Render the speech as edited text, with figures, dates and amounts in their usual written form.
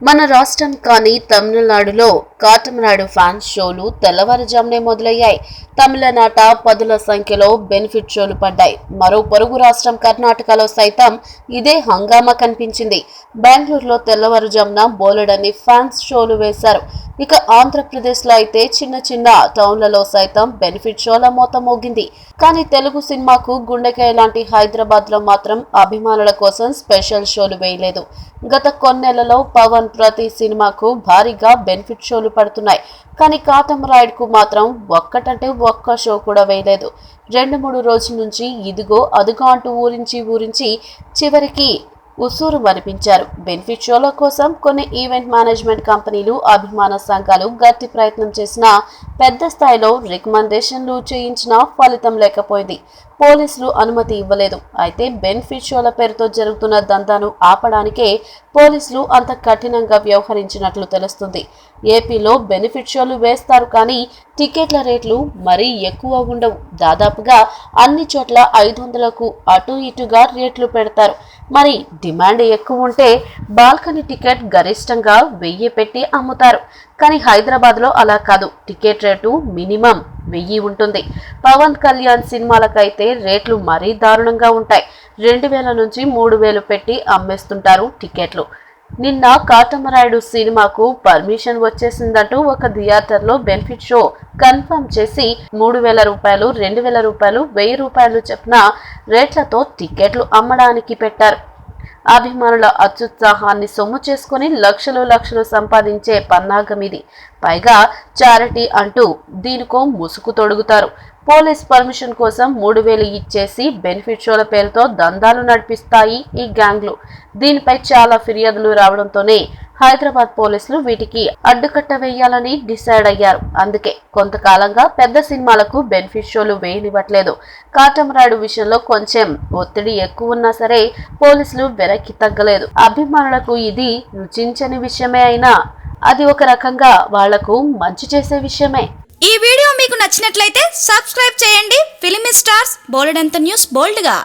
మన రాష్ట్రం కానీ తమిళనాడులో కాటమరాయుడు ఫ్యాన్స్ షోలు తెల్లవారుజామునే మొదలయ్యాయి. తమిళనాట పదుల సంఖ్యలో బెనిఫిట్ షోలు పడ్డాయి. మరో పొరుగు రాష్ట్రం కర్ణాటకలో సైతం ఇదే హంగామా కనిపించింది. బెంగళూరులో తెల్లవారుజామున బోలెడన్ని ఫ్యాన్స్ షోలు వేశారు. ఇక ఆంధ్రప్రదేశ్లో అయితే చిన్న చిన్న టౌన్లలో సైతం బెనిఫిట్ షోల మోత మోగింది. కానీ తెలుగు సినిమాకు గుండెకాయ లాంటి హైదరాబాద్ లో మాత్రం అభిమానుల కోసం స్పెషల్ షోలు వేయలేదు. గత కొన్నేళ్లలో పవన్ ప్రతి సినిమాకు భారీగా బెనిఫిట్ షోలు పడుతున్నాయి. కానీ కాటమరాయుడుకు మాత్రం ఒక్కటంటే ఒక్క షో కూడా వేయలేదు. 2-3 రోజుల నుంచి ఇదిగో అదుగో అంటూ ఊరించి చివరికి ఉసూరు మరిపించారు. బెనిఫిట్ షోల కోసం కొన్ని ఈవెంట్ మేనేజ్మెంట్ కంపెనీలు, అభిమాన సంఘాలు గట్టి ప్రయత్నం చేసినా, పెద్ద స్థాయిలో రికమెండేషన్లు చేయించినా ఫలితం లేకపోయింది. పోలీసులు అనుమతి ఇవ్వలేదు. అయితే బెనిఫిట్ షోల పేరుతో జరుగుతున్న దందాను ఆపడానికే పోలీసులు అంత కఠినంగా వ్యవహరించినట్లు తెలుస్తుంది. ఏపీలో బెనిఫిట్ షోలు వేస్తారు, కానీ టికెట్ల రేట్లు మరీ ఎక్కువ ఉండవు. దాదాపుగా అన్ని చోట్ల 500కు అటు ఇటుగా రేట్లు పెడతారు. మరి డిమాండ్ ఎక్కువ ఉంటే బాల్కనీ టికెట్ గరిష్టంగా 1000 పెట్టి అమ్ముతారు. కానీ హైదరాబాద్లో అలా కాదు. టికెట్ రేటు మినిమం 1000 ఉంటుంది. పవన్ కళ్యాణ్ సినిమాలకైతే రేట్లు మరీ దారుణంగా ఉంటాయి. 2000 నుంచి 3000 పెట్టి అమ్మేస్తుంటారు టికెట్లు. నిన్న కాటమరాయుడు సినిమాకు పర్మిషన్ వచ్చేసిందంటూ ఒక థియేటర్లో బెనిఫిట్ షో కన్ఫర్మ్ చేసి 3000 రూపాయలు, 2000 రూపాయలు, 1000 రూపాయలు చొప్పున రేట్లతో టికెట్లు అమ్మడానికి పెట్టారు. అభిమానుల అత్యుత్సాహాన్ని సొమ్ము చేసుకుని లక్షలు సంపాదించే పన్నాగం ఇది. పైగా చారిటీ అంటూ దీనికో ముసుగు తొడుగుతారు. పోలీస్ పర్మిషన్ కోసం 3000 ఇచ్చేసి బెనిఫిట్ షోల పేరుతో దందాలు నడిపిస్తాయి ఈ గ్యాంగ్లు. దీనిపై చాలా ఫిర్యాదులు రావడంతోనే హైదరాబాద్ పోలీసులు వీటికి అడ్డుకట్ట వేయాలని డిసైడ్ అయ్యారు. అందుకే కొంతకాలంగా పెద్ద సినిమాలకు బెనిఫిట్ షోలు వేయనివ్వట్లేదు. కాటమరాయుడు విషయంలో కొంచెం ఒత్తిడి ఎక్కువ ఉన్నా సరే పోలీసులు వెనక్కి తగ్గలేదు. అభిమానులకు ఇది రుచించని విషయమే అయినా అది ఒక రకంగా వాళ్లకు మంచి చేసే విషయమే. ఈ వీడియో మీకు నచ్చినట్లయితే సబ్స్క్రైబ్ చేయండి. ఫిలిమి స్టార్స్ బోలెడంత న్యూస్ బోల్డ్గా.